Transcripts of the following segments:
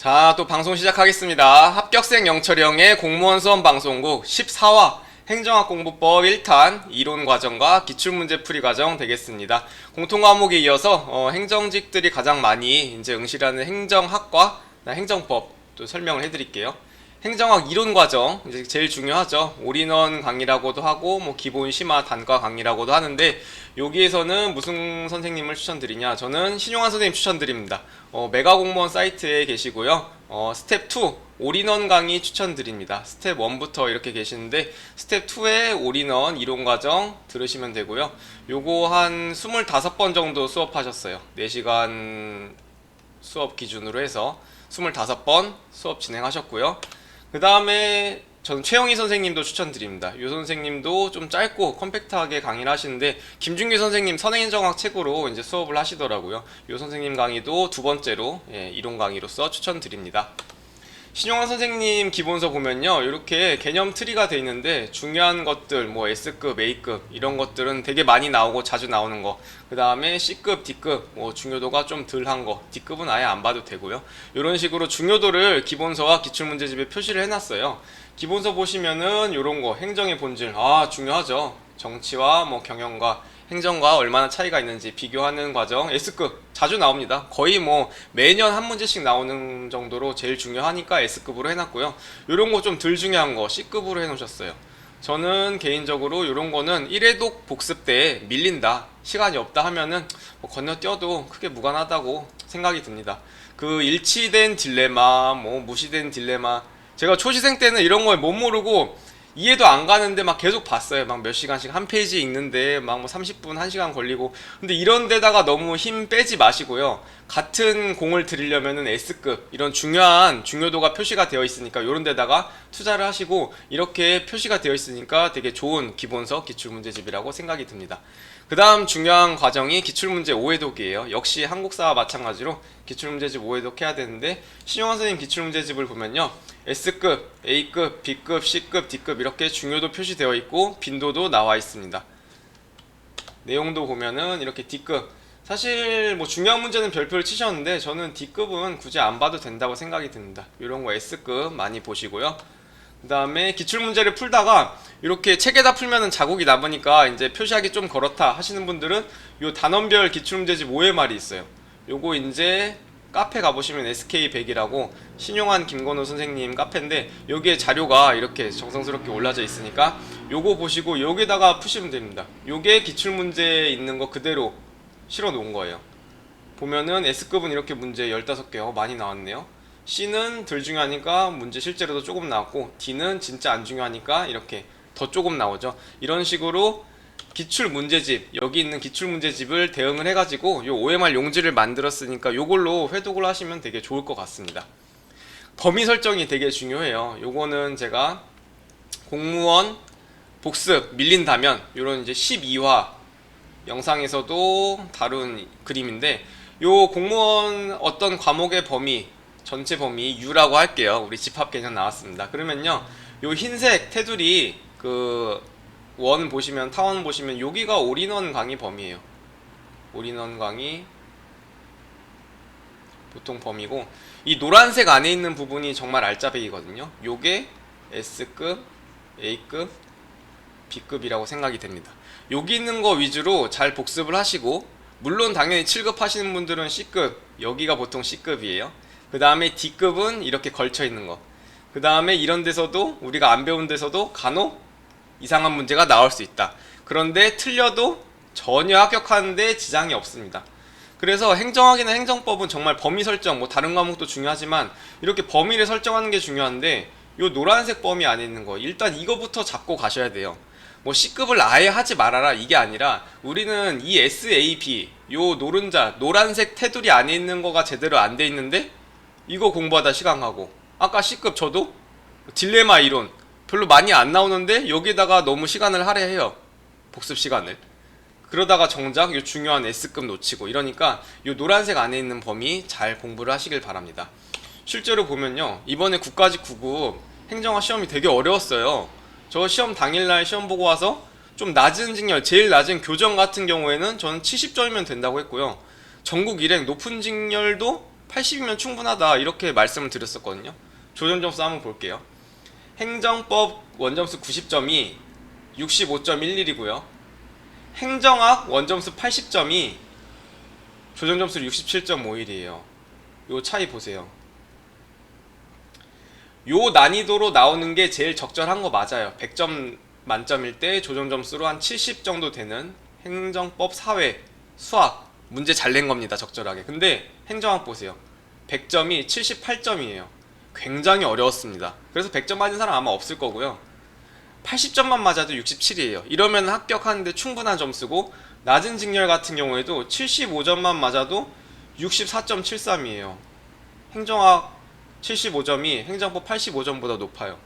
자, 또 방송 시작하겠습니다. 합격생 영철형의 공무원 수험 방송국 14화 행정학 공부법 1탄 이론 과정과 기출문제 풀이 과정 되겠습니다. 공통 과목에 이어서 행정직들이 가장 많이 이제 응시하는 행정학과 행정법 또 설명을 해드릴게요. 행정학 이론 과정 이제 제일 중요하죠. 올인원 강의라고도 하고 뭐 기본 심화 단과 강의라고도 하는데 여기에서는 무슨 선생님을 추천드리냐? 저는 신용환 선생님 추천드립니다. 메가공무원 사이트에 계시고요. 스텝 2 올인원 강의 추천드립니다. 스텝 1부터 이렇게 계시는데 스텝 2의 올인원 이론 과정 들으시면 되고요. 요거 한 25번 정도 수업하셨어요. 4시간 수업 기준으로 해서 25번 수업 진행하셨고요. 그 다음에 저는 최영희 선생님도 추천드립니다. 이 선생님도 좀 짧고 컴팩트하게 강의를 하시는데 김준규 선생님 선행행정학 책으로 이제 수업을 하시더라고요. 이 선생님 강의도 두 번째로 이론 강의로서 추천드립니다. 신용환 선생님 기본서 보면요, 이렇게 개념 트리가 돼 있는데 중요한 것들 뭐 S급, A급 이런 것들은 되게 많이 나오고 자주 나오는 거, 그 다음에 C급, D급 뭐 중요도가 좀 덜한 거, D급은 아예 안 봐도 되고요. 이런 식으로 중요도를 기본서와 기출문제집에 표시를 해놨어요. 기본서 보시면은 이런 거 행정의 본질, 중요하죠. 정치와 뭐 경영과 행정과 얼마나 차이가 있는지 비교하는 과정 S급 자주 나옵니다. 거의 뭐 매년 한 문제씩 나오는 정도로 제일 중요하니까 S급으로 해놨고요. 이런 거 좀 덜 중요한 거 C급으로 해놓으셨어요. 저는 개인적으로 이런 거는 1회독 복습 때 밀린다, 시간이 없다 하면은 뭐 건너뛰어도 크게 무관하다고 생각이 듭니다. 그 일치된 딜레마, 뭐 무시된 딜레마, 제가 초시생 때는 이런 걸 못 모르고 이해도 안 가는데 막 계속 봤어요. 막 몇 시간씩 한 페이지 읽는데 막 뭐 30분, 1시간 걸리고. 근데 이런 데다가 너무 힘 빼지 마시고요. 같은 공을 들이려면은 S급 이런 중요한 중요도가 표시가 되어 있으니까 이런 데다가 투자를 하시고, 이렇게 표시가 되어 있으니까 되게 좋은 기본서 기출문제집이라고 생각이 듭니다. 그 다음 중요한 과정이 기출문제 5회독이에요. 역시 한국사와 마찬가지로 기출문제집 5회독 해야 되는데, 신용환 선생님 기출문제집을 보면요, S급, A급, B급, C급, D급 이렇게 중요도 표시되어 있고 빈도도 나와 있습니다. 내용도 보면은 이렇게 D급, 사실 뭐 중요한 문제는 별표를 치셨는데 저는 D급은 굳이 안 봐도 된다고 생각이 듭니다. 이런 거 S급 많이 보시고요. 그 다음에 기출문제를 풀다가 이렇게 책에다 풀면은 자국이 남으니까 이제 표시하기 좀 그렇다 하시는 분들은 요 단원별 기출문제집 5회 말이 있어요. 요거 이제 카페 가보시면 SK100이라고 신용환 김건우 선생님 카페인데 여기에 자료가 이렇게 정성스럽게 올라져 있으니까 요거 보시고 여기다가 푸시면 됩니다. 요게 기출문제에 있는 거 그대로 실어 놓은 거예요. 보면은 S급은 이렇게 문제 15개, 많이 나왔네요. C는 덜 중요하니까 문제 실제로도 조금 나왔고, D는 진짜 안 중요하니까 이렇게 더 조금 나오죠. 이런 식으로 기출문제집, 여기 있는 기출문제집을 대응을 해가지고 요 OMR 용지를 만들었으니까 요걸로 회독을 하시면 되게 좋을 것 같습니다. 범위 설정이 되게 중요해요. 요거는 제가 공무원 복습 밀린다면 요런 이제 12화 영상에서도 다룬 그림인데, 요 공무원 어떤 과목의 범위, 전체 범위 U라고 할게요. 우리 집합 개념 나왔습니다. 그러면요, 요 흰색 테두리 그 원 보시면, 타원 보시면 여기가 올인원 강의 범위예요. 올인원 강의 보통 범위고, 이 노란색 안에 있는 부분이 정말 알짜배기거든요. 요게 S급, A급, B급이라고 생각이 됩니다. 여기 있는 거 위주로 잘 복습을 하시고, 물론 당연히 7급 하시는 분들은 C급, 여기가 보통 C급이에요. 그 다음에 D급은 이렇게 걸쳐 있는 거. 그 다음에 이런 데서도, 우리가 안 배운 데서도 간혹 이상한 문제가 나올 수 있다. 그런데 틀려도 전혀 합격하는데 지장이 없습니다. 그래서 행정학이나 행정법은 정말 범위 설정, 뭐 다른 과목도 중요하지만 이렇게 범위를 설정하는 게 중요한데, 요 노란색 범위 안에 있는 거 일단 이거부터 잡고 가셔야 돼요. 뭐 C급을 아예 하지 말아라 이게 아니라, 우리는 이 SAB, 요 노른자, 노란색 테두리 안에 있는 거가 제대로 안 돼 있는데 이거 공부하다 시간 가고, 아까 C급 저도 딜레마 이론 별로 많이 안 나오는데 여기다가 너무 시간을 할애해요. 복습 시간을. 그러다가 정작 요 중요한 S급 놓치고, 이러니까 요 노란색 안에 있는 범위 잘 공부를 하시길 바랍니다. 실제로 보면요, 이번에 국가직 9급 행정학 시험이 되게 어려웠어요. 저 시험 당일날 시험 보고 와서 좀 낮은 직렬, 제일 낮은 교정 같은 경우에는 저는 70점이면 된다고 했고요. 전국 일행 높은 직렬도 80이면 충분하다 이렇게 말씀을 드렸었거든요. 조정 점수 한번 볼게요. 행정법 원점수 90점이 65.11이고요. 행정학 원점수 80점이 조정 점수 67.51이에요. 요 차이 보세요. 요 난이도로 나오는 게 제일 적절한 거 맞아요. 100점 만점일 때 조정 점수로 한 70 정도 되는 행정법, 사회, 수학 문제 잘 낸 겁니다. 적절하게. 근데 행정학 보세요. 100점이 78점이에요. 굉장히 어려웠습니다. 그래서 100점 맞은 사람 아마 없을 거고요. 80점만 맞아도 67이에요. 이러면 합격하는데 충분한 점수고, 낮은 직렬 같은 경우에도 75점만 맞아도 64.73이에요. 행정학 75점이 행정법 85점보다 높아요.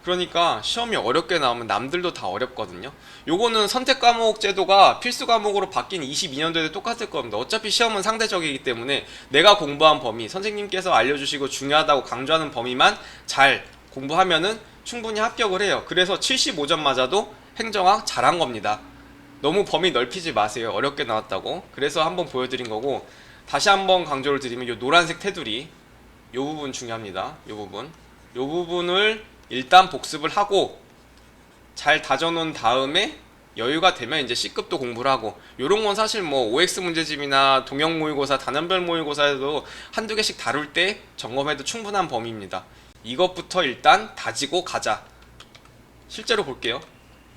그러니까 시험이 어렵게 나오면 남들도 다 어렵거든요. 요거는 선택 과목 제도가 필수 과목으로 바뀐 22년도에도 똑같을 겁니다. 어차피 시험은 상대적이기 때문에 내가 공부한 범위, 선생님께서 알려주시고 중요하다고 강조하는 범위만 잘 공부하면은 충분히 합격을 해요. 그래서 75점 맞아도 행정학 잘한 겁니다. 너무 범위 넓히지 마세요. 어렵게 나왔다고. 그래서 한번 보여드린 거고, 다시 한번 강조를 드리면 요 노란색 테두리, 요 부분 중요합니다. 요 부분을 일단 복습을 하고 잘 다져놓은 다음에 여유가 되면 이제 C급도 공부를 하고, 요런 건 사실 뭐 OX 문제집이나 동형 모의고사, 단원별 모의고사에도 한두 개씩 다룰 때 점검해도 충분한 범위입니다. 이것부터 일단 다지고 가자. 실제로 볼게요.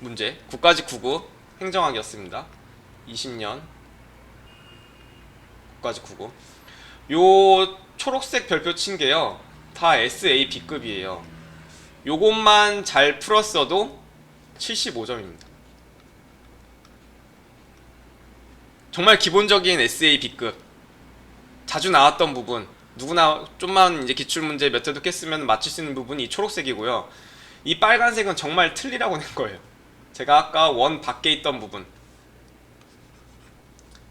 문제 국가직 9구 행정학이었습니다. 20년 국가직 9구. 요 초록색 별표 친 게요, 다 SA B급이에요. 요것만 잘 풀었어도 75점입니다. 정말 기본적인 SA B급, 자주 나왔던 부분, 누구나 좀만 이제 기출문제 몇 회도 깼으면 맞출 수 있는 부분이 이 초록색이고요. 이 빨간색은 정말 틀리라고 낸 거예요. 제가 아까 원 밖에 있던 부분,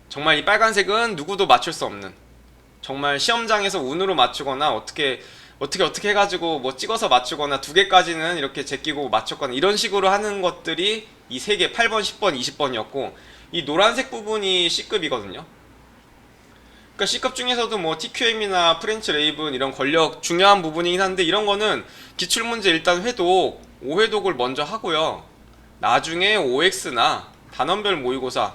정말 이 빨간색은 누구도 맞출 수 없는, 정말 시험장에서 운으로 맞추거나 어떻게 해가지고 뭐 찍어서 맞추거나 두 개까지는 이렇게 제끼고 맞췄거나 이런 식으로 하는 것들이 이 세 개, 8번, 10번, 20번이었고, 이 노란색 부분이 C급이거든요. 그러니까 C급 중에서도 뭐 TQM이나 프렌치 레이븐 이런 권력 중요한 부분이긴 한데, 이런 거는 기출문제 일단 회독, 5회독을 먼저 하고요. 나중에 OX나 단원별 모의고사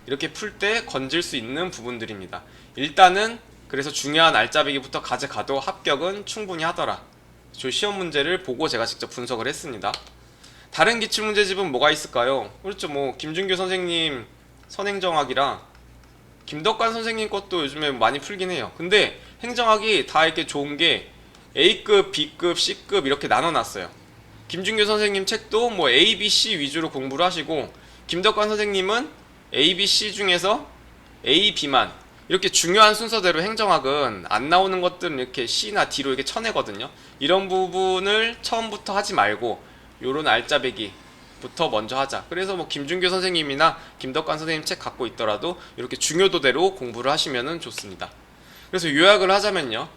이렇게 풀 때 건질 수 있는 부분들입니다. 일단은 그래서 중요한 알짜배기부터 가져가도 합격은 충분히 하더라. 저 시험 문제를 보고 제가 직접 분석을 했습니다. 다른 기출문제집은 뭐가 있을까요? 그렇죠. 뭐 김준규 선생님 선행정학이랑 김덕관 선생님 것도 요즘에 많이 풀긴 해요. 근데 행정학이 다 이렇게 좋은 게 A급, B급, C급 이렇게 나눠놨어요. 김준규 선생님 책도 뭐 A, B, C 위주로 공부를 하시고, 김덕관 선생님은 A, B, C 중에서 A, B만, 이렇게 중요한 순서대로 행정학은 안 나오는 것들은 이렇게 C나 D로 이렇게 쳐내거든요. 이런 부분을 처음부터 하지 말고 요런 알짜배기부터 먼저 하자. 그래서 뭐 김준규 선생님이나 김덕관 선생님 책 갖고 있더라도 이렇게 중요도대로 공부를 하시면 좋습니다. 그래서 요약을 하자면요,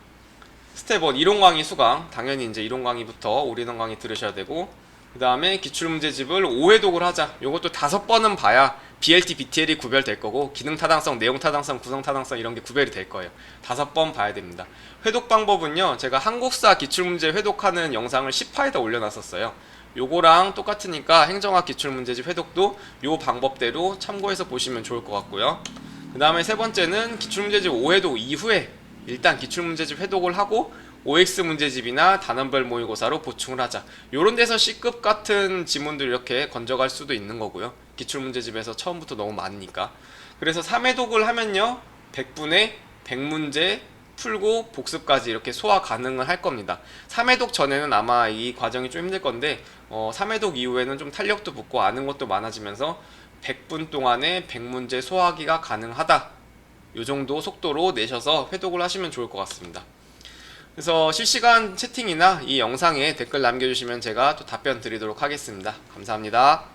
스텝 1 이론 강의 수강, 당연히 이제 이론 강의부터 올인원 강의 들으셔야 되고, 그 다음에 기출문제집을 5회독을 하자. 요것도 5번은 봐야 BLT, BTL이 구별될 거고, 기능 타당성, 내용 타당성, 구성 타당성 이런 게 구별이 될 거예요. 5번 봐야 됩니다. 회독 방법은요, 제가 한국사 기출문제 회독하는 영상을 10화에다 올려놨었어요. 요거랑 똑같으니까 행정학 기출문제집 회독도 요 방법대로 참고해서 보시면 좋을 것 같고요. 그 다음에 세 번째는 기출문제집 5회독 이후에 일단 기출문제집 회독을 하고 OX 문제집이나 단원별 모의고사로 보충을 하자. 요런 데서 C급 같은 지문들 이렇게 건져갈 수도 있는 거고요. 기출문제집에서 처음부터 너무 많으니까. 그래서 3회독을 하면요, 100분에 100문제 풀고 복습까지 이렇게 소화 가능을 할 겁니다. 3회독 전에는 아마 이 과정이 좀 힘들 건데, 3회독 이후에는 좀 탄력도 붙고 아는 것도 많아지면서 100분 동안에 100문제 소화하기가 가능하다. 요 정도 속도로 내셔서 회독을 하시면 좋을 것 같습니다. 그래서 실시간 채팅이나 이 영상에 댓글 남겨주시면 제가 또 답변 드리도록 하겠습니다. 감사합니다.